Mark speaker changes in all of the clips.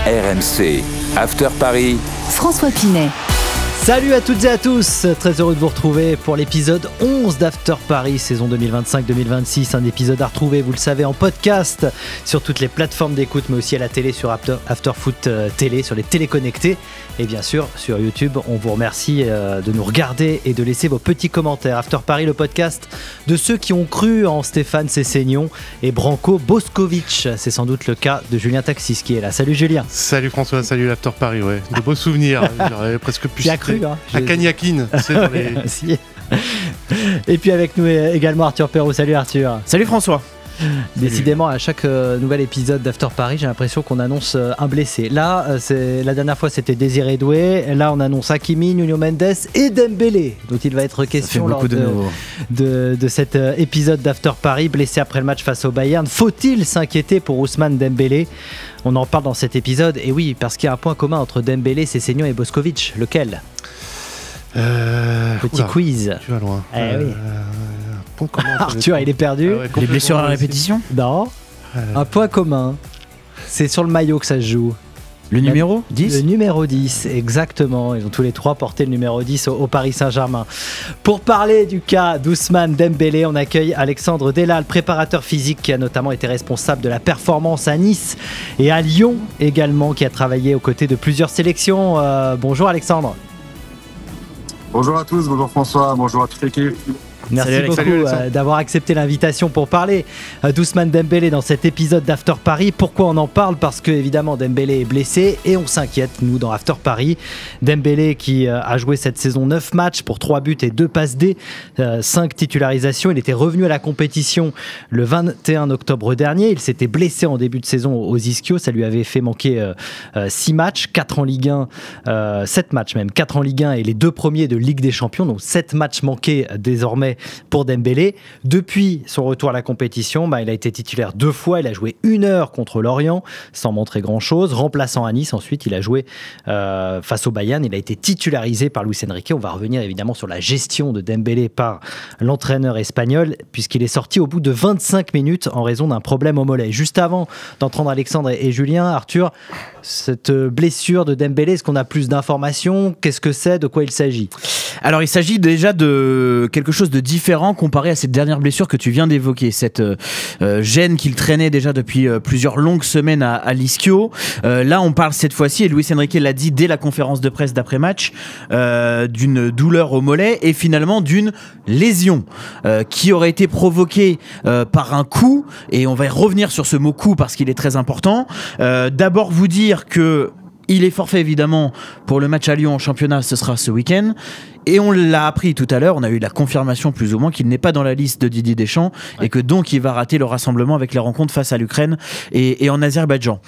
Speaker 1: RMC. After Paris.
Speaker 2: François Pinet.
Speaker 3: Salut à toutes et à tous, très heureux de vous retrouver pour l'épisode 11 d'After Paris, saison 2025-2026, un épisode à retrouver, vous le savez, en podcast sur toutes les plateformes d'écoute, mais aussi à la télé sur After Foot Télé, sur les téléconnectés, et bien sûr sur YouTube. On vous remercie de nous regarder et de laisser vos petits commentaires. After Paris, le podcast de ceux qui ont cru en Stéphane Sessegnon et Branko Boskovic. C'est sans doute le cas de Julien Taxis qui est là. Salut Julien.
Speaker 4: Salut François, salut l'After Paris, ouais. De beaux souvenirs, j'aurais presque pu citer à Cagnaquine, c'est dans les...
Speaker 3: Et puis avec nous également Arthur Perrault. Salut Arthur.
Speaker 5: Salut François.
Speaker 3: Décidément, à chaque nouvel épisode d'After Paris, j'ai l'impression qu'on annonce un blessé. Là, la dernière fois, c'était Désiré Doué. Là, on annonce Hakimi, Nuno Mendes et Dembélé, dont il va être question lors de cet épisode d'After Paris. Blessé après le match face au Bayern. Faut-il s'inquiéter pour Ousmane Dembélé ? On en parle dans cet épisode. Et oui, parce qu'il y a un point commun entre Dembélé, Sessegnon et Boskovic. Lequel ? Petit quiz.
Speaker 4: Tu vas loin.
Speaker 3: Oui. Arthur, il est perdu.
Speaker 5: Les blessures à répétition ?
Speaker 3: Non. Un point commun. C'est sur le maillot que ça se joue.
Speaker 5: Le numéro 10 ?
Speaker 3: Le numéro 10, exactement. Ils ont tous les trois porté le numéro 10 au Paris Saint-Germain. Pour parler du cas d'Ousmane Dembélé, on accueille Alexandre Delal, préparateur physique qui a notamment été responsable de la performance à Nice et à Lyon également, qui a travaillé aux côtés de plusieurs sélections. Bonjour Alexandre.
Speaker 6: Bonjour à tous, bonjour François, bonjour à toute l'équipe.
Speaker 3: Merci beaucoup d'avoir accepté l'invitation pour parler d'Ousmane Dembélé dans cet épisode d'After Paris. Pourquoi on en parle ? Parce que évidemment Dembélé est blessé et on s'inquiète, nous, dans After Paris. Dembélé qui a joué cette saison 9 matchs pour 3 buts et 2 passes D, 5 titularisations. Il était revenu à la compétition le 21 octobre dernier. Il s'était blessé en début de saison aux ischios. Ça lui avait fait manquer 6 matchs, 4 en Ligue 1, 7 matchs même, 4 en Ligue 1 et les 2 premiers de Ligue des Champions. Donc 7 matchs manqués désormais pour Dembélé. Depuis son retour à la compétition, il a été titulaire 2 fois. Il a joué 1 heure contre Lorient sans montrer grand-chose. Remplaçant à Nice, ensuite il a joué face au Bayern. Il a été titularisé par Luis Enrique. On va revenir évidemment sur la gestion de Dembélé par l'entraîneur espagnol, puisqu'il est sorti au bout de 25 minutes en raison d'un problème au mollet. Juste avant d'entendre Alexandre et Julien, Arthur, cette blessure de Dembélé, est-ce qu'on a plus d'informations ? Qu'est-ce que c'est ? De quoi il s'agit ?
Speaker 5: Alors il s'agit déjà de quelque chose de différent comparé à cette dernière blessure que tu viens d'évoquer, cette gêne qu'il traînait déjà depuis plusieurs longues semaines à l'ischio. Là on parle cette fois-ci, et Luis Enrique l'a dit dès la conférence de presse d'après-match, d'une douleur au mollet et finalement d'une lésion qui aurait été provoquée par un coup, et on va y revenir sur ce mot coup parce qu'il est très important. D'abord vous dire que il est forfait évidemment pour le match à Lyon en championnat, ce sera ce week-end. Et on l'a appris tout à l'heure, on a eu la confirmation plus ou moins qu'il n'est pas dans la liste de Didier Deschamps, et que donc il va rater le rassemblement avec les rencontres face à l'Ukraine et en Azerbaïdjan.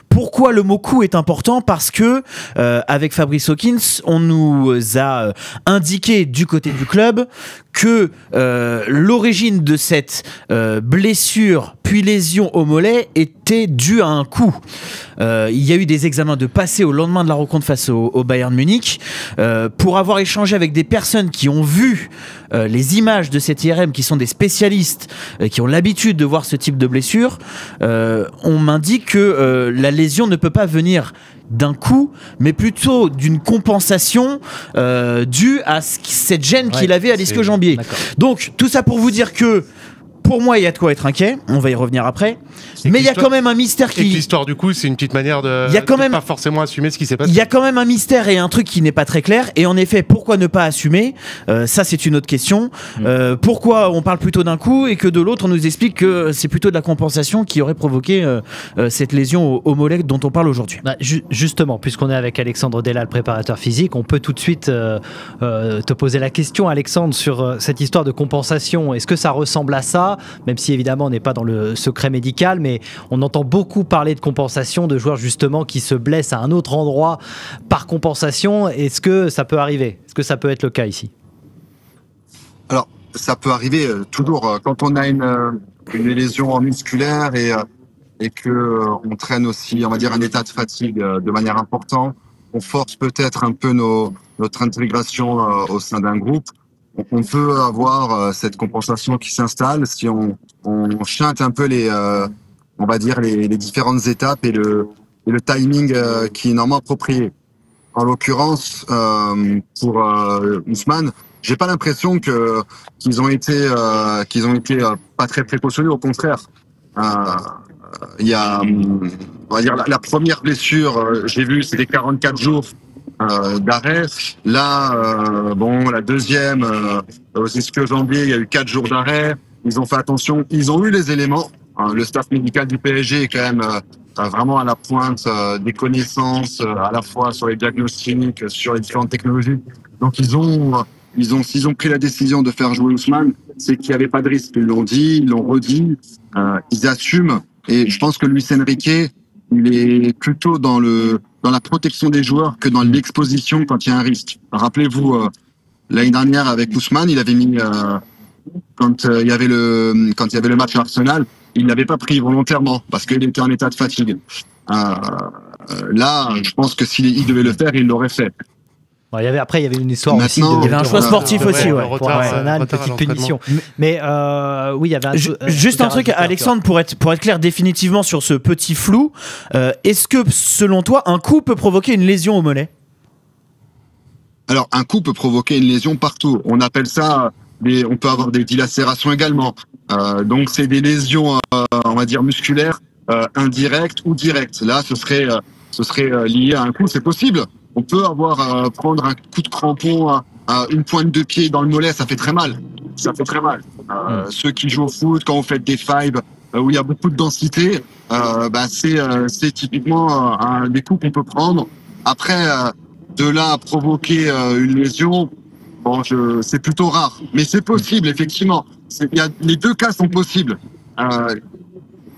Speaker 5: Pourquoi le mot coup est important ? Parce que avec Fabrice Hawkins, on nous a indiqué du côté du club que l'origine de cette blessure puis lésion au mollet était due à un coup. Il y a eu des examens de passé au lendemain de la rencontre face au Bayern Munich. Pour avoir échangé avec des personnes qui ont vu les images de cette IRM, qui sont des spécialistes, qui ont l'habitude de voir ce type de blessure, on m'indique que la lésion ne peut pas venir d'un coup, mais plutôt d'une compensation due à cette gêne qu'il avait à l'ischio-jambier. Donc tout ça pour vous dire que pour moi, il y a de quoi être inquiet. On va y revenir après. Mais il y a quand même un mystère qui...
Speaker 4: Et l'histoire du coup, c'est une petite manière de pas forcément assumer ce qui s'est passé.
Speaker 5: Il y a quand même un mystère et un truc qui n'est pas très clair. Et en effet, pourquoi ne pas assumer ? Ça, c'est une autre question. Pourquoi on parle plutôt d'un coup et que de l'autre, on nous explique que c'est plutôt de la compensation qui aurait provoqué cette lésion au mollet dont on parle aujourd'hui.
Speaker 3: Justement, puisqu'on est avec Alexandre Delal, préparateur physique, on peut tout de suite te poser la question, Alexandre, sur cette histoire de compensation. Est-ce que ça ressemble à ça ? Même si évidemment on n'est pas dans le secret médical, mais on entend beaucoup parler de compensation, de joueurs justement qui se blessent à un autre endroit par compensation. Est-ce que ça peut arriver ? Est-ce que ça peut être le cas ici ?
Speaker 6: Alors, ça peut arriver toujours quand on a une lésion musculaire et que on traîne aussi, on va dire, un état de fatigue de manière importante. On force peut-être un peu notre intégration au sein d'un groupe. On peut avoir cette compensation qui s'installe si on chante un peu on va dire les différentes étapes et le timing qui est normalement approprié. En l'occurrence, pour Ousmane, j'ai pas l'impression qu'ils ont été pas très précautionneux. Au contraire, il y a, on va dire, la première blessure, j'ai vu, c'était 44 jours d'arrêt. Là, la deuxième, c'est ce que janvier, il y a eu 4 jours d'arrêt. Ils ont fait attention, ils ont eu les éléments. Le staff médical du PSG est quand même vraiment à la pointe des connaissances, à la fois sur les diagnostics, sur les différentes technologies. Donc s'ils ont pris la décision de faire jouer Ousmane, c'est qu'il n'y avait pas de risque. Ils l'ont dit, ils l'ont redit, ils assument. Et je pense que Luis Enrique, il est plutôt dans la protection des joueurs que dans l'exposition quand il y a un risque. Rappelez-vous, l'année dernière avec Ousmane, il avait mis quand il y avait le match à Arsenal, il l'avait pas pris volontairement parce qu'il était en état de fatigue. Là, je pense que s'il devait le faire, il l'aurait fait.
Speaker 3: Bon, il y avait une histoire aussi.
Speaker 5: Il y avait un choix sportif aussi,
Speaker 3: pour Arsenal, une petite punition. Mais oui, il y avait
Speaker 5: juste un truc, Alexandre, pour être clair définitivement sur ce petit flou, est-ce que selon toi, un coup peut provoquer une lésion au mollet?
Speaker 6: Alors, un coup peut provoquer une lésion partout. On appelle ça on peut avoir des dilacérations également. Donc, c'est des lésions, on va dire musculaires, indirectes ou directes. Là, ce serait lié à un coup. C'est possible. On peut prendre un coup de crampon à une pointe de pied dans le mollet, ça fait très mal. Ça fait très mal. Ceux qui jouent au foot, quand vous faites des fives où il y a beaucoup de densité, c'est typiquement des coups qu'on peut prendre. Après, de là à provoquer une lésion, c'est plutôt rare. Mais c'est possible, effectivement. Les deux cas sont possibles.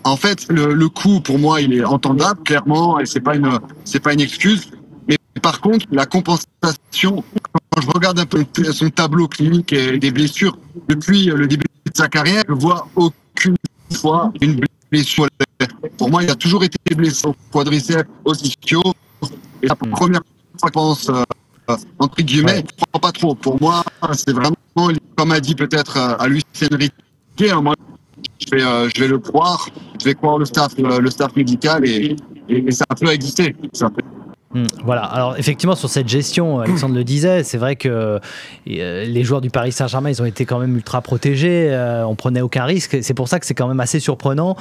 Speaker 6: En fait, le coup, pour moi, il est entendable, clairement, et c'est pas une excuse. Mais par contre, la compensation, quand je regarde un peu son tableau clinique et des blessures, depuis le début de sa carrière, je vois aucune fois une blessure. Pour moi, il a toujours été blessé au quadriceps, au ischio. Et la première fois, je pense, entre guillemets, je ne crois pas trop. Pour moi, c'est vraiment, comme a dit peut-être à Luis Enrique, moi, je vais le croire, je vais croire le staff médical et ça peut exister. Ça peut.
Speaker 3: Voilà, alors effectivement sur cette gestion, Alexandre le disait, c'est vrai que les joueurs du Paris Saint-Germain, ils ont été quand même ultra protégés, on prenait aucun risque, c'est pour ça que c'est quand même assez surprenant,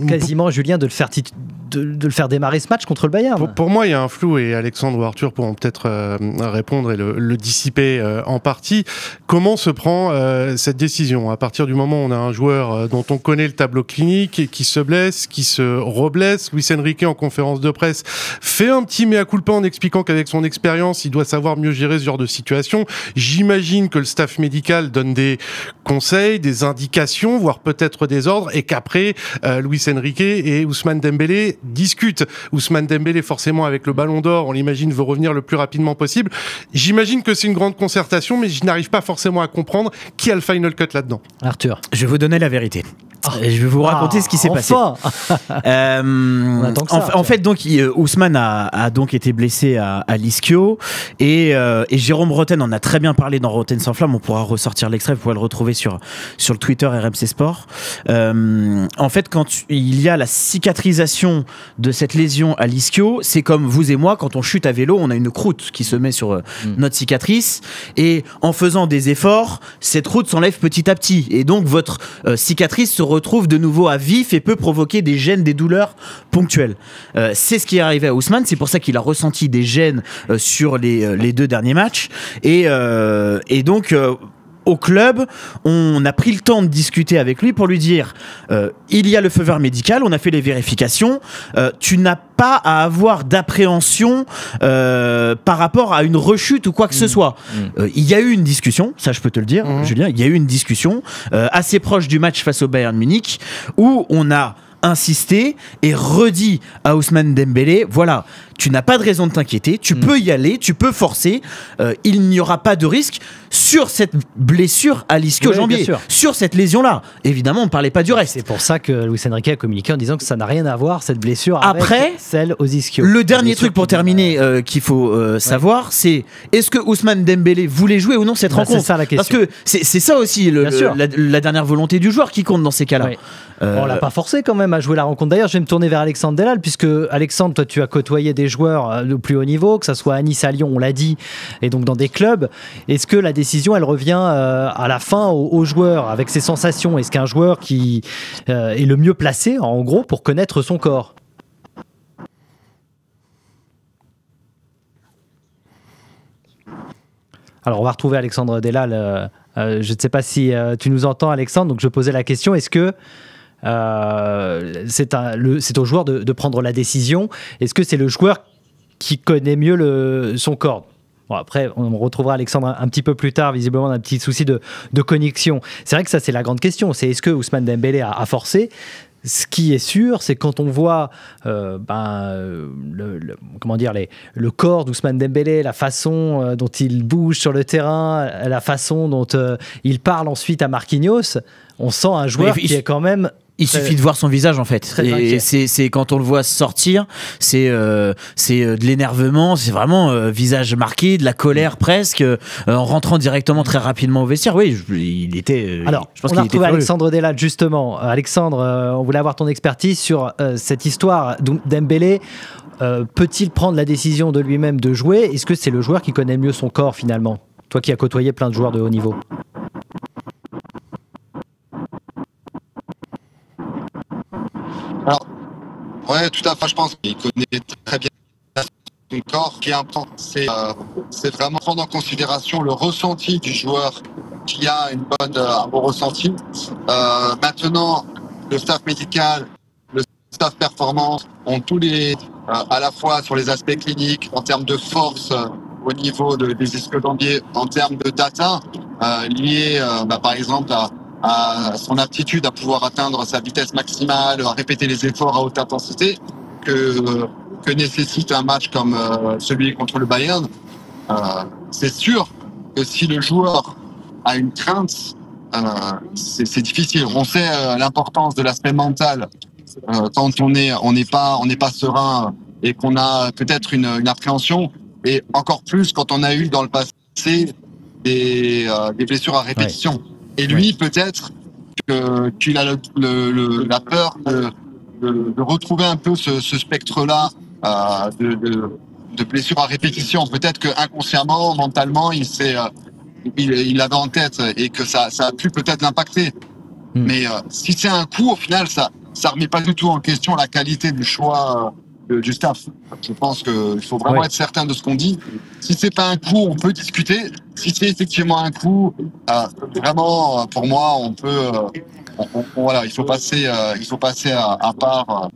Speaker 3: quasiment Julien, de le faire démarrer ce match contre le Bayern.
Speaker 4: Pour moi, il y a un flou et Alexandre ou Arthur pourront peut-être répondre et le dissiper en partie. Comment se prend cette décision à partir du moment où on a un joueur dont on connaît le tableau clinique et qui se blesse, qui se reblesse? Luis Enrique en conférence de presse fait un petit mea culpa en expliquant qu'avec son expérience, il doit savoir mieux gérer ce genre de situation. J'imagine que le staff médical donne des conseils, des indications, voire peut-être des ordres, et qu'après, Luis Enrique et Ousmane Dembélé discutent. Ousmane Dembélé, forcément, avec le Ballon d'Or, on l'imagine, veut revenir le plus rapidement possible. J'imagine que c'est une grande concertation, mais je n'arrive pas forcément à comprendre qui a le final cut là-dedans.
Speaker 3: Arthur.
Speaker 5: Je vais vous donner la vérité. Je vais vous raconter ce qui s'est passé. En fait, donc, Ousmane a donc été blessé à l'ischio et Jérôme Rotten en a très bien parlé dans Rotten sans flamme. On pourra ressortir l'extrait, vous pourrez le retrouver sur le Twitter RMC Sport. En fait, quand il y a la cicatrisation de cette lésion à l'ischio, c'est comme vous et moi, quand on chute à vélo, on a une croûte qui se met sur notre cicatrice et en faisant des efforts, cette croûte s'enlève petit à petit et donc votre cicatrice se retrouve de nouveau à vif et peut provoquer des gènes, des douleurs ponctuelles. C'est ce qui est arrivé à Ousmane, c'est pour ça qu'il a ressenti des gènes sur les 2 derniers matchs et donc au club, on a pris le temps de discuter avec lui pour lui dire il y a le feu vert médical, on a fait les vérifications, tu n'as pas à avoir d'appréhension par rapport à une rechute ou quoi que ce soit. Il y a eu une discussion, ça je peux te le dire, Julien, il y a eu une discussion assez proche du match face au Bayern Munich où on a insisté et redit à Ousmane Dembélé, voilà, tu n'as pas de raison de t'inquiéter, tu peux y aller, tu peux forcer, il n'y aura pas de risque sur cette blessure à l'ischio-jambier, sur cette lésion-là. Évidemment, on ne parlait pas du reste.
Speaker 3: C'est pour ça que Luis Enrique a communiqué en disant que ça n'a rien à voir, cette blessure, avec celle aux ischios.
Speaker 5: Le dernier truc pour terminer qu'il faut savoir, c'est est-ce que Ousmane Dembélé voulait jouer ou non cette rencontre?
Speaker 3: C'est ça la question.
Speaker 5: Parce que c'est ça aussi la dernière volonté du joueur qui compte dans ces cas-là.
Speaker 3: On l'a pas forcé quand même. même à jouer la rencontre. D'ailleurs, je vais me tourner vers Alexandre Delal, puisque Alexandre, toi, tu as côtoyé des joueurs de plus haut niveau, que ce soit à Nice, à Lyon, on l'a dit, et donc dans des clubs. Est-ce que la décision, elle revient à la fin aux joueurs, avec ses sensations? Est-ce qu'un joueur qui est le mieux placé, en gros, pour connaître son corps? Alors, on va retrouver Alexandre Delal. Je ne sais pas si tu nous entends, Alexandre. Donc, je posais la question, est-ce que c'est au joueur de prendre la décision? Est-ce que c'est le joueur qui connaît mieux son corps? Bon, après, on retrouvera Alexandre un petit peu plus tard. Visiblement, on a un petit souci de connexion. C'est vrai que ça, c'est la grande question. C'est est-ce que Ousmane Dembélé a forcé? Ce qui est sûr, c'est quand on voit le corps d'Ousmane Dembélé, la façon dont il bouge sur le terrain, la façon dont il parle ensuite à Marquinhos, on sent un joueur qui est quand même...
Speaker 5: Il suffit de voir son visage en fait. Et c'est quand on le voit sortir, c'est de l'énervement, c'est vraiment visage marqué, de la colère presque, en rentrant directement très rapidement au vestiaire. Oui, il était.
Speaker 3: Alors, je pense on a retrouvé Alexandre Delal justement. Alexandre, on voulait avoir ton expertise sur cette histoire Dembélé. Peut-il prendre la décision de lui-même de jouer? Est-ce que c'est le joueur qui connaît mieux son corps finalement? Toi qui as côtoyé plein de joueurs de haut niveau.
Speaker 6: Alors, ouais, tout à fait. Je pense qu'il connaît très bien son corps. Ce qui est important, c'est vraiment prendre en considération le ressenti du joueur qui a un bon ressenti. Maintenant, le staff médical, le staff performance ont tous à la fois sur les aspects cliniques, en termes de force au niveau des ischio-jambiers, en termes de data liés, par exemple, à son aptitude à pouvoir atteindre sa vitesse maximale, à répéter les efforts à haute intensité que nécessite un match comme celui contre le Bayern. C'est sûr que si le joueur a une crainte, c'est difficile. On sait l'importance de l'aspect mental quand on n'est pas serein et qu'on a peut-être une appréhension, et encore plus quand on a eu dans le passé des blessures à répétition. Ouais. Et lui, peut-être qu'il a la peur de retrouver un peu ce spectre-là de blessures à répétition. Peut-être que inconsciemment, mentalement, il l'avait en tête et que ça a pu peut-être l'impacter. Mais si c'est un coup, au final, ça remet pas du tout en question la qualité du choix du staff. Je pense qu'il faut vraiment être certain de ce qu'on dit. Si c'est pas un coup, on peut discuter. Si c'est effectivement un coup, vraiment, pour moi, on peut, voilà, il faut passer à part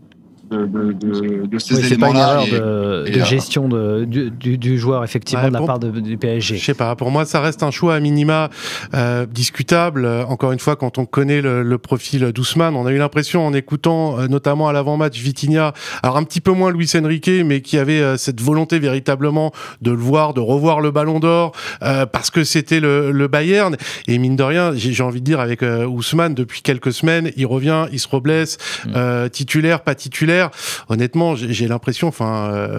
Speaker 6: de ces éléments-là.
Speaker 3: C'est pas une erreur de gestion du joueur, effectivement, de la part du PSG.
Speaker 4: Je sais pas, pour moi, ça reste un choix à minima discutable. Encore une fois, quand on connaît le profil d'Ousmane, on a eu l'impression, en écoutant notamment à l'avant-match Vitinha, alors un petit peu moins Luis Enrique, mais qui avait cette volonté véritablement de le voir, de revoir le Ballon d'Or, parce que c'était le Bayern. Et mine de rien, j'ai envie de dire, avec Ousmane, depuis quelques semaines, il revient, il se reblesse, titulaire, pas titulaire. Honnêtement, j'ai l'impression,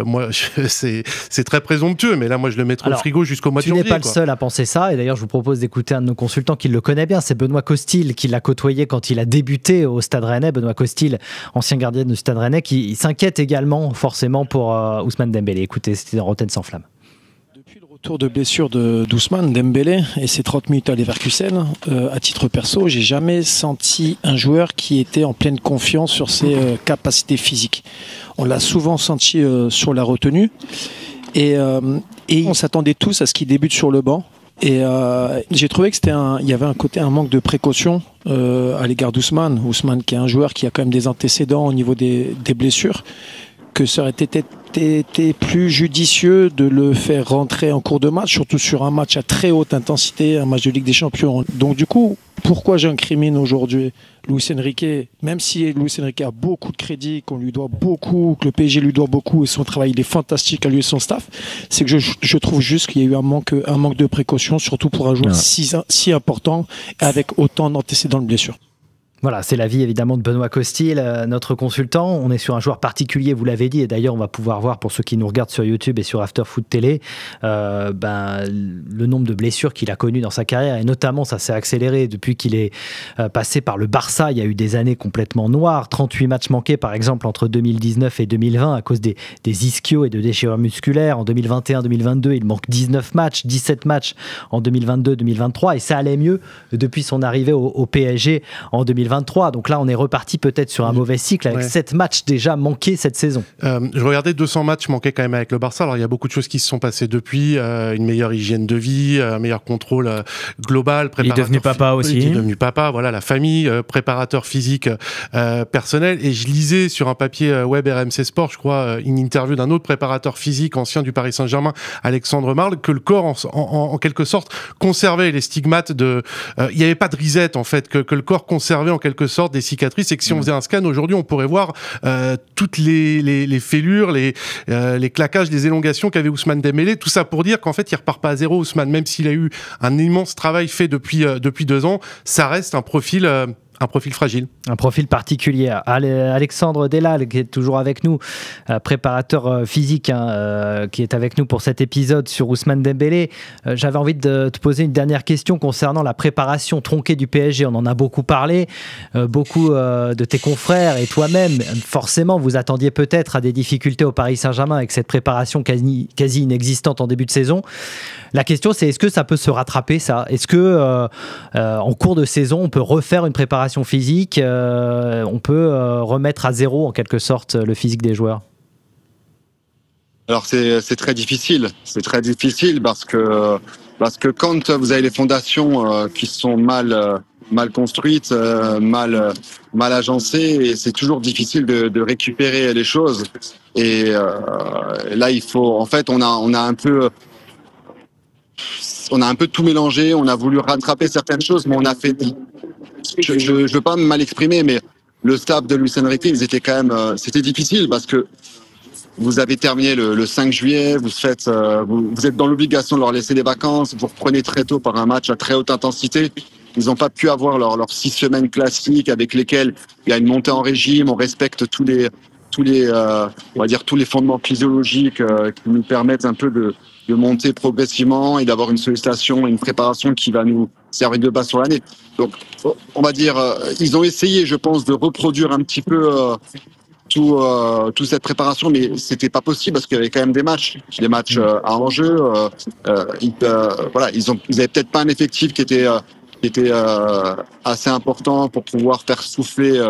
Speaker 4: moi, c'est très présomptueux, mais là, moi, je le mettrai au frigo jusqu'au mois de janvier.
Speaker 3: Tu n'es pas le seul à penser ça, et d'ailleurs, je vous propose d'écouter un de nos consultants qui le connaît bien, c'est Benoît Costil, qui l'a côtoyé quand il a débuté au Stade Rennais. Benoît Costil, ancien gardien du Stade Rennais, qui s'inquiète également, forcément, pour Ousmane Dembélé. Écoutez, c'était dans Rotten sans flamme.
Speaker 2: Retour de blessure d'Ousmane Dembélé et ses 30 minutes à Leverkusen, à titre perso, j'ai jamais senti un joueur qui était en pleine confiance sur ses capacités physiques. On l'a souvent senti sur la retenue et on s'attendait tous à ce qu'il débute sur le banc. Et j'ai trouvé que il y avait un manque de précaution à l'égard d'Ousmane. Ousmane qui est un joueur qui a quand même des antécédents au niveau des blessures, que ça aurait été plus judicieux de le faire rentrer en cours de match, surtout sur un match à très haute intensité, un match de Ligue des Champions. Donc du coup, pourquoi j'incrimine aujourd'hui Luis Enrique, même si Luis Enrique a beaucoup de crédit, qu'on lui doit beaucoup, que le PSG lui doit beaucoup, et son travail il est fantastique à lui et son staff, c'est que je trouve juste qu'il y a eu un manque de précaution, surtout pour un joueur si important, avec autant d'antécédents de blessures.
Speaker 3: Voilà, c'est l'avis évidemment de Benoît Costil, notre consultant. On est sur un joueur particulier, vous l'avez dit, et d'ailleurs on va pouvoir voir pour ceux qui nous regardent sur YouTube et sur After Foot Télé, le nombre de blessures qu'il a connues dans sa carrière, et notamment ça s'est accéléré depuis qu'il est passé par le Barça. Il y a eu des années complètement noires, 38 matchs manqués par exemple entre 2019 et 2020 à cause des ischios et de déchirures musculaires. En 2021-2022, il manque 19 matchs, 17 matchs en 2022-2023, et ça allait mieux depuis son arrivée au PSG en 2023. Donc là, on est reparti peut-être sur un mauvais cycle avec 7 matchs déjà manqués cette saison.
Speaker 4: Je regardais 200 matchs manqués quand même avec le Barça. Alors, il y a beaucoup de choses qui se sont passées depuis. Une meilleure hygiène de vie, un meilleur contrôle global.
Speaker 5: Il est devenu papa aussi.
Speaker 4: Il est devenu papa, voilà, la famille, préparateur physique personnel. Et je lisais sur un papier web RMC Sport, je crois, une interview d'un autre préparateur physique ancien du Paris Saint-Germain, Alexandre Marle, que le corps, en quelque sorte, conservait les stigmates de... il n'y avait pas de risette, en fait, que le corps conservait en quelque sorte des cicatrices, et que si on faisait un scan aujourd'hui, on pourrait voir toutes les fêlures, les claquages, les élongations qu'avait Ousmane Dembélé. Tout ça pour dire qu'en fait, il repart pas à zéro, Ousmane, même s'il a eu un immense travail fait depuis 2 ans, ça reste un profil fragile.
Speaker 3: Un profil particulier. Alexandre Delal, qui est toujours avec nous, préparateur physique, qui est avec nous pour cet épisode sur Ousmane Dembélé. J'avais envie de te poser une dernière question concernant la préparation tronquée du PSG. On en a beaucoup parlé. Beaucoup de tes confrères et toi-même, forcément, vous attendiez peut-être à des difficultés au Paris Saint-Germain avec cette préparation quasi inexistante en début de saison. La question, c'est est-ce que ça peut se rattraper, ça ? Est-ce que en cours de saison, on peut refaire une préparation physique, on peut remettre à zéro en quelque sorte le physique des joueurs?
Speaker 6: Alors c'est très difficile. C'est très difficile parce que quand vous avez les fondations qui sont mal construites, mal agencées, c'est toujours difficile de récupérer les choses. Et là, il faut, en fait, on a un peu tout mélangé. On a voulu rattraper certaines choses, mais on a fait. Je veux pas mal exprimer, mais le staff de Luis Enrique, ils étaient quand même, c'était difficile parce que vous avez terminé le 5 juillet, vous êtes dans l'obligation de leur laisser des vacances, vous reprenez très tôt par un match à très haute intensité. Ils n'ont pas pu avoir leurs 6 semaines classiques avec lesquelles il y a une montée en régime, on respecte tous les on va dire tous les fondements physiologiques qui nous permettent un peu de monter progressivement et d'avoir une sollicitation et une préparation qui va nous servir de base sur l'année. Donc, on va dire, ils ont essayé, je pense, de reproduire un petit peu toute cette préparation, mais c'était pas possible parce qu'il y avait quand même des matchs à enjeu. Voilà, ils avaient peut-être pas un effectif qui était assez important pour pouvoir faire souffler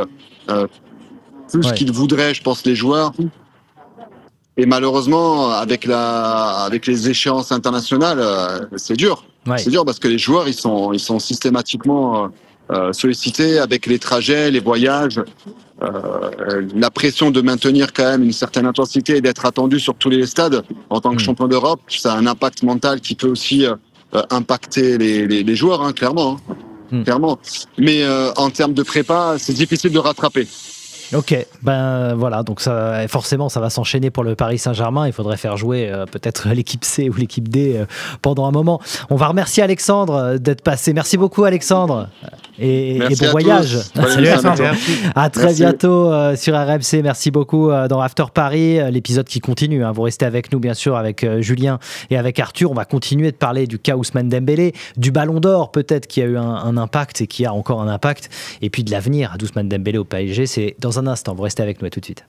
Speaker 6: plus qu'ils voudraient, je pense, les joueurs. Et malheureusement, avec les échéances internationales, c'est dur. Ouais. C'est dur parce que les joueurs, ils sont systématiquement sollicités avec les trajets, les voyages, la pression de maintenir quand même une certaine intensité et d'être attendu sur tous les stades en tant que champion d'Europe. Ça a un impact mental qui peut aussi impacter les joueurs, hein, clairement. Clairement. Mais en termes de prépa, c'est difficile de rattraper.
Speaker 3: Ok, ben voilà, donc ça, forcément ça va s'enchaîner pour le Paris Saint-Germain. Il faudrait faire jouer peut-être l'équipe C ou l'équipe D pendant un moment. On va remercier Alexandre d'être passé. Merci beaucoup Alexandre et bon voyage.
Speaker 5: Salut Alexandre.
Speaker 3: À très bientôt sur RMC. Merci beaucoup dans After Paris, l'épisode qui continue. Hein. Vous restez avec nous bien sûr avec Julien et avec Arthur. On va continuer de parler du cas Ousmane Dembélé, du Ballon d'Or peut-être qui a eu un impact et qui a encore un impact, et puis de l'avenir d'Ousmane Dembélé au PSG. C'est dans un instant, vous restez avec nous, à tout de suite.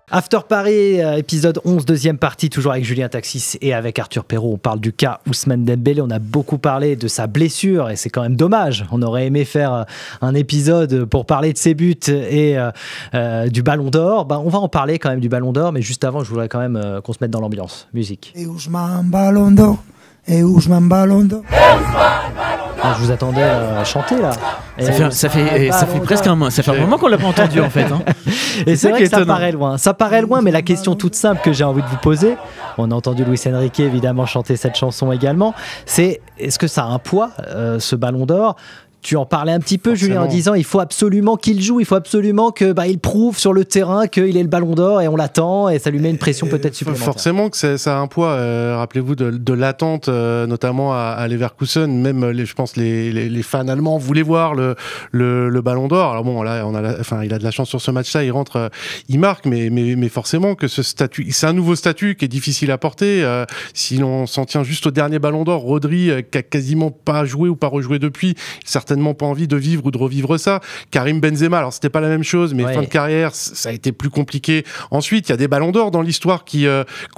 Speaker 3: After Paris, épisode 11, deuxième partie, toujours avec Julien Taxis et avec Arthur Perrault. On parle du cas Ousmane Dembélé. On a beaucoup parlé de sa blessure et c'est quand même dommage. On aurait aimé faire un épisode pour parler de ses buts et du Ballon d'Or. Ben, on va en parler quand même du Ballon d'Or, mais juste avant, je voudrais quand même qu'on se mette dans l'ambiance. Musique. Et Ousmane Ballon d'Or. Et Ousmane Ballon d'Or. Je vous attendais à chanter là.
Speaker 5: Ça fait presque un mois. Ça fait un moment qu'on l'a pas entendu en fait. Hein.
Speaker 3: Et c'est vrai que ça paraît loin. Ça paraît loin, mais la question toute simple que j'ai envie de vous poser, on a entendu Luis Enrique évidemment chanter cette chanson également, c'est est-ce que ça a un poids ce Ballon d'Or? Tu en parlais un petit peu,
Speaker 4: Forcément.
Speaker 3: Julien, en disant il faut absolument qu'il joue, il faut absolument que il prouve sur le terrain qu'il est le ballon d'or et on l'attend et ça lui met une pression peut-être supplémentaire.
Speaker 4: Forcément que ça a un poids, rappelez-vous de l'attente, notamment à Leverkusen, même je pense les fans allemands voulaient voir le ballon d'or. Alors bon, là il a de la chance sur ce match-là, il rentre, il marque, mais forcément que ce statut, c'est un nouveau statut qui est difficile à porter. Si l'on s'en tient juste au dernier ballon d'or, Rodri qui a quasiment pas joué ou pas rejoué depuis, certainement pas envie de vivre ou de revivre ça. Karim Benzema, alors c'était pas la même chose, mais fin de carrière, ça a été plus compliqué. Ensuite, il y a des ballons d'or dans l'histoire qui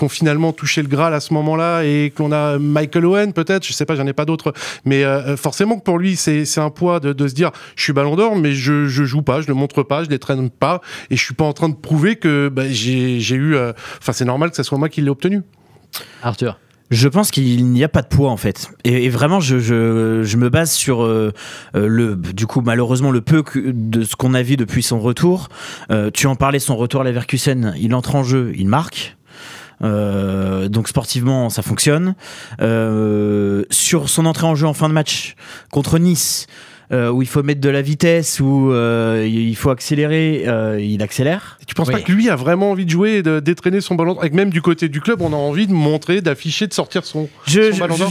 Speaker 4: ont finalement touché le Graal à ce moment-là et qu'on a Michael Owen peut-être, je sais pas, j'en ai pas d'autres, mais forcément que pour lui c'est un poids de se dire je suis ballon d'or mais je joue pas, je le montre pas, je les traîne pas et je suis pas en train de prouver que j'ai eu, c'est normal que ça soit moi qui l'ai obtenu.
Speaker 3: Arthur.
Speaker 5: Je pense qu'il n'y a pas de poids en fait, et vraiment je me base sur du coup malheureusement le peu de ce qu'on a vu depuis son retour. Tu en parlais, son retour à Leverkusen, il entre en jeu, il marque. Donc sportivement ça fonctionne. Sur son entrée en jeu en fin de match contre Nice, où il faut mettre de la vitesse, où il faut accélérer, il accélère.
Speaker 4: Et tu penses pas que lui a vraiment envie de jouer et d'étraîner son ballon d'or, et que même du côté du club on a envie de montrer, d'afficher, de sortir son ballon d'or?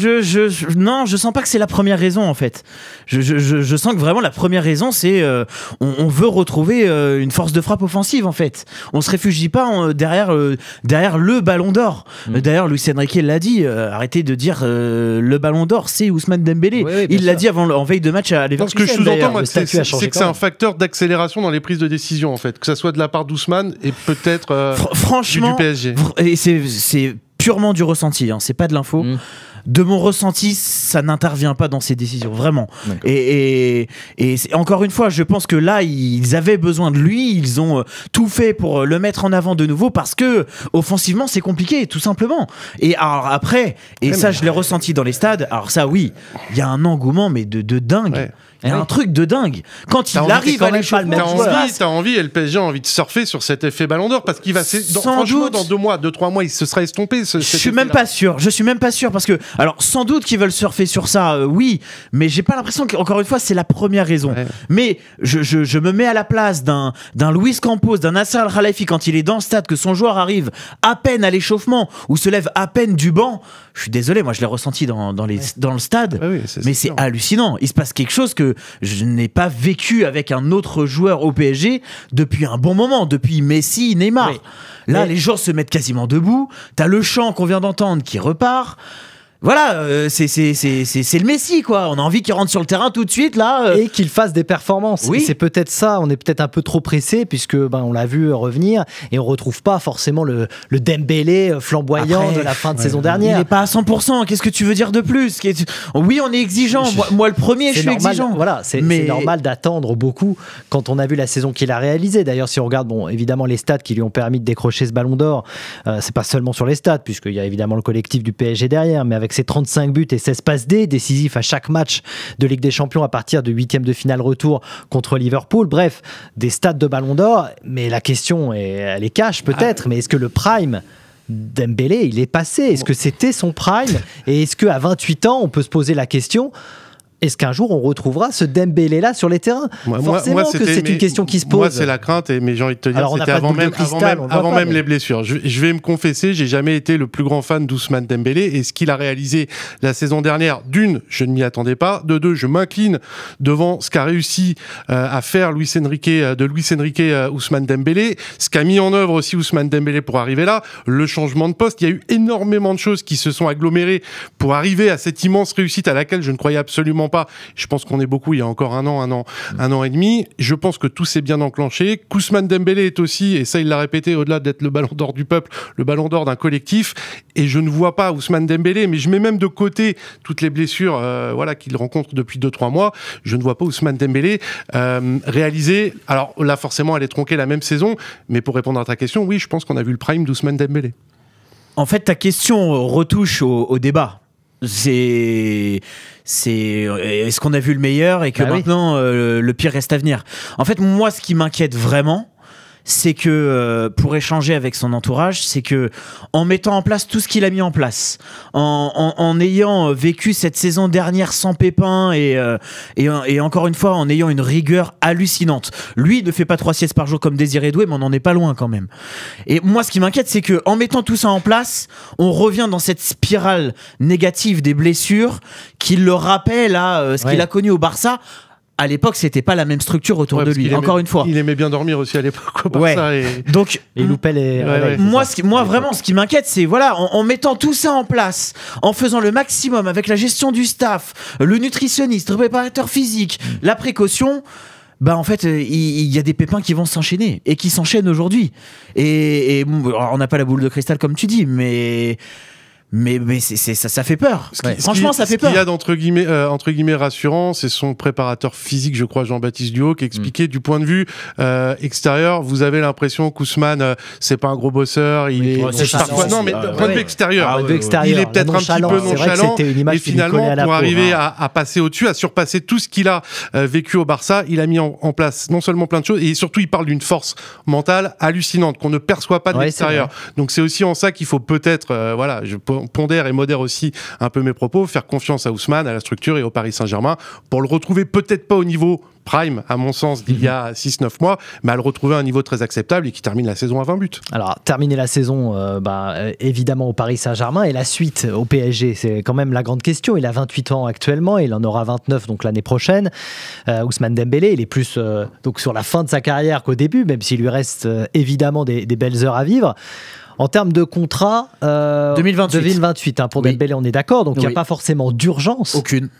Speaker 5: Non, je sens pas que c'est la première raison en fait. Je sens que vraiment la première raison c'est on veut retrouver une force de frappe offensive en fait. On se réfugie pas derrière le ballon d'or. D'ailleurs Luis Enrique l'a dit, arrêtez de dire le ballon d'or c'est Ousmane Dembélé. Il l'a dit en veille de match à Leverkusen.
Speaker 4: Ce que je sous-entends, moi, c'est que c'est un
Speaker 3: même.
Speaker 4: facteur d'accélération dans les prises de décision, en fait. Que ça soit de la part d'Ousmane et peut-être
Speaker 5: franchement,
Speaker 4: du PSG.
Speaker 5: Et c'est purement du ressenti, hein, c'est pas de l'info. De mon ressenti, ça n'intervient pas dans ces décisions, vraiment. Et encore une fois, je pense que là, ils avaient besoin de lui, ils ont tout fait pour le mettre en avant de nouveau parce que offensivement, c'est compliqué, tout simplement. Et alors après, je l'ai ressenti dans les stades, alors ça, oui, il y a un engouement, mais de dingue.
Speaker 4: Ouais.
Speaker 5: Il y a un truc de dingue. Quand il arrive à l'échauffement,
Speaker 4: t'as envie, et le PSG a envie de surfer sur cet effet ballon d'or parce qu'il va, franchement, dans 2 mois, 2-3 mois, il se sera estompé.
Speaker 5: Je suis même pas sûr parce que, alors, sans doute qu'ils veulent surfer sur ça, oui, mais j'ai pas l'impression qu'encore une fois, c'est la première raison. Ouais. Mais je me mets à la place d'un Luis Campos, d'un Nasser Al-Khelaifi quand il est dans le stade, que son joueur arrive à peine à l'échauffement ou se lève à peine du banc. Je suis désolé, moi je l'ai ressenti dans le stade, mais c'est hallucinant. Il se passe quelque chose que je n'ai pas vécu avec un autre joueur au PSG depuis un bon moment, depuis Messi, Neymar. Là, les joueurs se mettent quasiment debout. T'as le chant qu'on vient d'entendre qui repart. Voilà, c'est le Messi, quoi. On a envie qu'il rentre sur le terrain tout de suite, là.
Speaker 3: Et qu'il fasse des performances. Oui. C'est peut-être ça, on est peut-être un peu trop pressé, puisque on l'a vu revenir, et on retrouve pas forcément le Dembélé flamboyant de la fin de saison dernière.
Speaker 5: Il n'est pas à 100%, qu'est-ce que tu veux dire de plus? Oui, on est exigeant, moi le premier, je suis exigeant.
Speaker 3: Voilà, c'est normal d'attendre beaucoup quand on a vu la saison qu'il a réalisée. D'ailleurs, si on regarde, évidemment, les stats qui lui ont permis de décrocher ce ballon d'or, c'est pas seulement sur les stats, puisqu'il y a évidemment le collectif du PSG derrière, mais avec ses 35 buts et 16 passes D, décisifs à chaque match de Ligue des Champions à partir de 8e de finale retour contre Liverpool. Bref, des stats de ballon d'or, mais la question, elle est cash peut-être, mais est-ce que le prime Dembélé, il est passé? Est-ce que c'était son prime? Et est-ce qu'à 28 ans, on peut se poser la question, est-ce qu'un jour on retrouvera ce Dembélé-là sur les terrains? Forcément que c'est une question qui se pose.
Speaker 4: Moi, c'est la crainte, mais j'ai envie de te dire, c'était avant même les blessures. Je vais me confesser, j'ai jamais été le plus grand fan d'Ousmane Dembélé, et ce qu'il a réalisé la saison dernière, d'une, je ne m'y attendais pas, de deux, je m'incline devant ce qu'a réussi à faire Luis Enrique Ousmane Dembélé, ce qu'a mis en œuvre aussi Ousmane Dembélé pour arriver là, le changement de poste. Il y a eu énormément de choses qui se sont agglomérées pour arriver à cette immense réussite à laquelle je ne croyais absolument pas. Je pense qu'on est beaucoup il y a encore un an et demi. Je pense que tout s'est bien enclenché. Ousmane Dembélé est aussi, et ça il l'a répété, au-delà d'être le ballon d'or du peuple, le ballon d'or d'un collectif. Et je ne vois pas Ousmane Dembélé, mais je mets même de côté toutes les blessures qu'il rencontre depuis 2-3 mois. Je ne vois pas Ousmane Dembélé réaliser. Alors là, forcément, elle est tronquée la même saison. Mais pour répondre à ta question, oui, je pense qu'on a vu le prime d'Ousmane Dembélé.
Speaker 5: En fait, ta question retouche au débat. Est-ce qu'on a vu le meilleur et que maintenant le pire reste à venir? En fait, moi, ce qui m'inquiète vraiment, c'est que pour échanger avec son entourage, c'est que en mettant en place tout ce qu'il a mis en place, en ayant vécu cette saison dernière sans pépin et encore une fois en ayant une rigueur hallucinante. Lui ne fait pas 3 siestes par jour comme Désiré Doué, mais on n'en est pas loin quand même. Et moi, ce qui m'inquiète, c'est que en mettant tout ça en place, on revient dans cette spirale négative des blessures qui le rappelle à ce qu'il a connu au Barça. À l'époque, c'était pas la même structure autour de lui. Encore une fois,
Speaker 4: il aimait bien dormir aussi à l'époque au Barça.
Speaker 5: Donc,
Speaker 3: il loupait les.
Speaker 5: Moi, vraiment, ce qui m'inquiète, c'est en mettant tout ça en place, en faisant le maximum avec la gestion du staff, le nutritionniste, le préparateur physique, la précaution. En fait, il y a des pépins qui vont s'enchaîner et qui s'enchaînent aujourd'hui. Et on n'a pas la boule de cristal comme tu dis, mais ça fait peur. Franchement, ça fait peur.
Speaker 4: Ce qu'il y a entre guillemets rassurant, c'est son préparateur physique, je crois, Jean-Baptiste Duhaut, qui expliquait du point de vue extérieur, vous avez l'impression qu'Ousmane, c'est pas un gros bosseur, il est parfois non, mais d'un point de vue extérieur, il est peut-être un petit peu nonchalant. Et finalement, pour arriver à passer au-dessus, à surpasser tout ce qu'il a vécu au Barça, il a mis en place non seulement plein de choses, et surtout, il parle d'une force mentale hallucinante qu'on ne perçoit pas de l'extérieur. Donc c'est aussi en ça qu'il faut peut-être, je pondère et modère aussi un peu mes propos, faire confiance à Ousmane, à la structure et au Paris Saint-Germain pour le retrouver peut-être pas au niveau prime, à mon sens, d'il y a 6-9 mois, mais à le retrouver à un niveau très acceptable et qui termine la saison à 20 buts.
Speaker 3: Alors, terminer la saison, évidemment, au Paris Saint-Germain, et la suite au PSG, c'est quand même la grande question. Il a 28 ans actuellement, il en aura 29 donc l'année prochaine. Ousmane Dembélé, il est plus donc sur la fin de sa carrière qu'au début, même s'il lui reste évidemment des belles heures à vivre. En termes de contrat, 2028 pour Dembélé, on est d'accord, donc il n'y a pas forcément d'urgence.
Speaker 5: Aucune.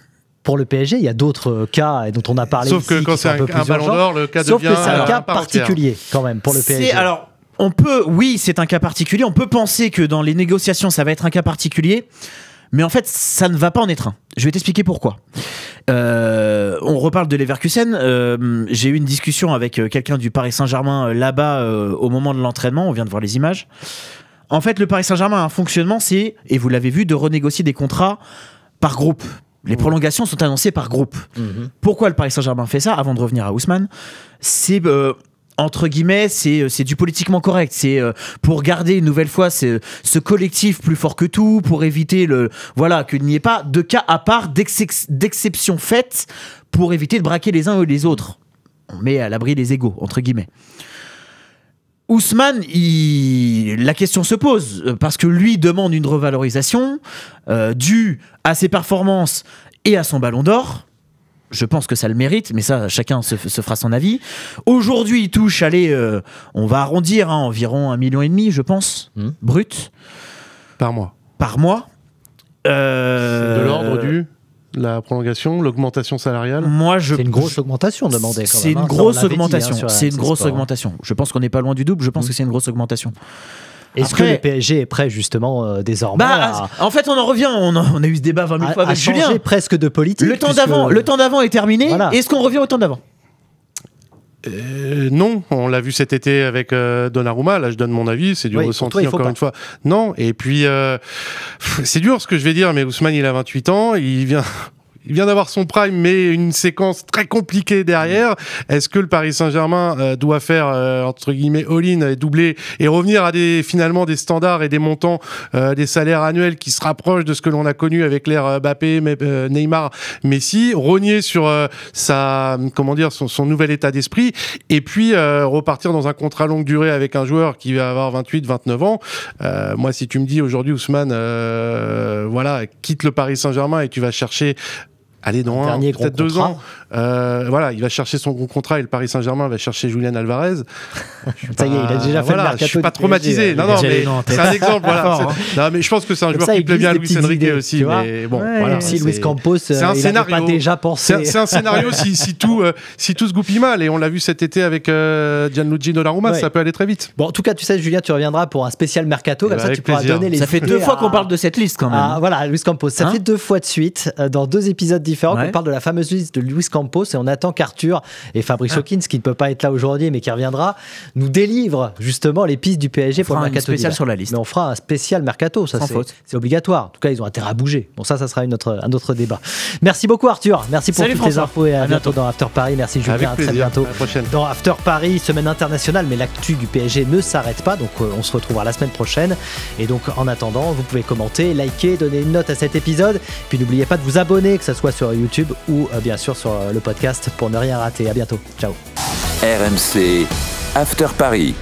Speaker 3: Pour le PSG, il y a d'autres cas dont on a parlé.
Speaker 4: Sauf que quand c'est un ballon d'or, le cas devient.
Speaker 3: Sauf que c'est un cas particulier quand même pour le PSG.
Speaker 5: Alors, c'est un cas particulier. On peut penser que dans les négociations, ça va être un cas particulier. Mais en fait, ça ne va pas en être un. Je vais t'expliquer pourquoi. On reparle de Leverkusen. J'ai eu une discussion avec quelqu'un du Paris Saint-Germain là-bas au moment de l'entraînement. On vient de voir les images. En fait, le Paris Saint-Germain a un fonctionnement, et vous l'avez vu, de renégocier des contrats par groupe. Les prolongations sont annoncées par groupe. Pourquoi le Paris Saint-Germain fait ça? Avant de revenir à Ousmane, c'est... entre guillemets, c'est du politiquement correct. C'est pour garder une nouvelle fois ce collectif plus fort que tout, pour éviter qu'il n'y ait pas de cas à part d'exception faite, pour éviter de braquer les uns ou les autres. On met à l'abri les égos, entre guillemets. Ousmane, la question se pose, parce que lui demande une revalorisation due à ses performances et à son ballon d'or. Je pense que ça le mérite, mais ça, chacun se fera son avis. Aujourd'hui, il touche, on va arrondir, environ 1,5 million, je pense, brut.
Speaker 4: Par mois.
Speaker 3: C'est
Speaker 4: de l'ordre la prolongation, l'augmentation salariale.
Speaker 3: C'est une grosse augmentation demandée.
Speaker 5: C'est une grosse augmentation. C'est une grosse augmentation. Je pense qu'on n'est pas loin du double. Je pense que c'est une grosse augmentation.
Speaker 3: Est-ce que le PSG est prêt justement désormais
Speaker 5: En fait, on en revient. On a eu ce débat 20 000 fois avec Julien.
Speaker 3: Changer presque de politique.
Speaker 5: Le temps d'avant est terminé. Voilà. Est-ce qu'on revient au temps d'avant?
Speaker 4: Non, on l'a vu cet été avec Donnarumma. Là, je donne mon avis, c'est du ressenti encore une fois. Non, et puis c'est dur ce que je vais dire, mais Ousmane, il a 28 ans, il vient d'avoir son prime, mais une séquence très compliquée derrière. Est-ce que le Paris Saint-Germain doit faire, entre guillemets, all-in et doubler et revenir à finalement des standards et des montants, des salaires annuels qui se rapprochent de ce que l'on a connu avec l'ère Mbappé, Neymar, Messi, rogner sur son nouvel état d'esprit et puis repartir dans un contrat longue durée avec un joueur qui va avoir 28, 29 ans. Moi, si tu me dis aujourd'hui, Ousmane, quitte le Paris Saint-Germain et tu vas chercher dans peut-être 2 ans. Il va chercher son gros contrat et le Paris Saint-Germain va chercher Julian Alvarez.
Speaker 3: Ça y est, il a déjà fait le mercato.
Speaker 4: Je suis pas traumatisé. Non, mais c'est un exemple. Non, mais je pense que c'est un joueur qui plaît bien à Luis Enrique aussi. Mais bon,
Speaker 3: si Luis Campos,
Speaker 4: c'est un scénario.
Speaker 3: Pas déjà pensé.
Speaker 4: C'est un scénario si tout se goupille mal. Et on l'a vu cet été avec Gianluigi Donnarumma, ça peut aller très vite.
Speaker 3: Bon, en tout cas, tu sais, Julien, tu reviendras pour un spécial mercato. Comme ça, tu pourras donner les.
Speaker 5: Ça fait 2 fois qu'on parle de cette liste quand même.
Speaker 3: Voilà, Luis Campos. Ça fait 2 fois de suite dans 2 épisodes différents. différent qu'on parle de la fameuse liste de Luis Campos et on attend qu'Arthur et Fabrice Hawkins, qui ne peut pas être là aujourd'hui mais qui reviendra, nous délivrent justement les pistes du PSG pour le mercato
Speaker 5: spécial sur la liste.
Speaker 3: Mais on fera un spécial mercato, ça c'est obligatoire. En tout cas, ils ont intérêt à bouger. Bon, ça sera un autre débat. Merci beaucoup Arthur, merci pour toutes les infos et à bientôt dans After Paris. Merci Julien, à très bientôt. À la prochaine. Dans After Paris, semaine internationale, mais l'actu du PSG ne s'arrête pas, donc on se retrouvera la semaine prochaine. Et donc en attendant, vous pouvez commenter, liker, donner une note à cet épisode. Puis n'oubliez pas de vous abonner, que ce soit sur YouTube ou bien sûr sur le podcast pour ne rien rater. À bientôt. Ciao.
Speaker 1: RMC After Paris.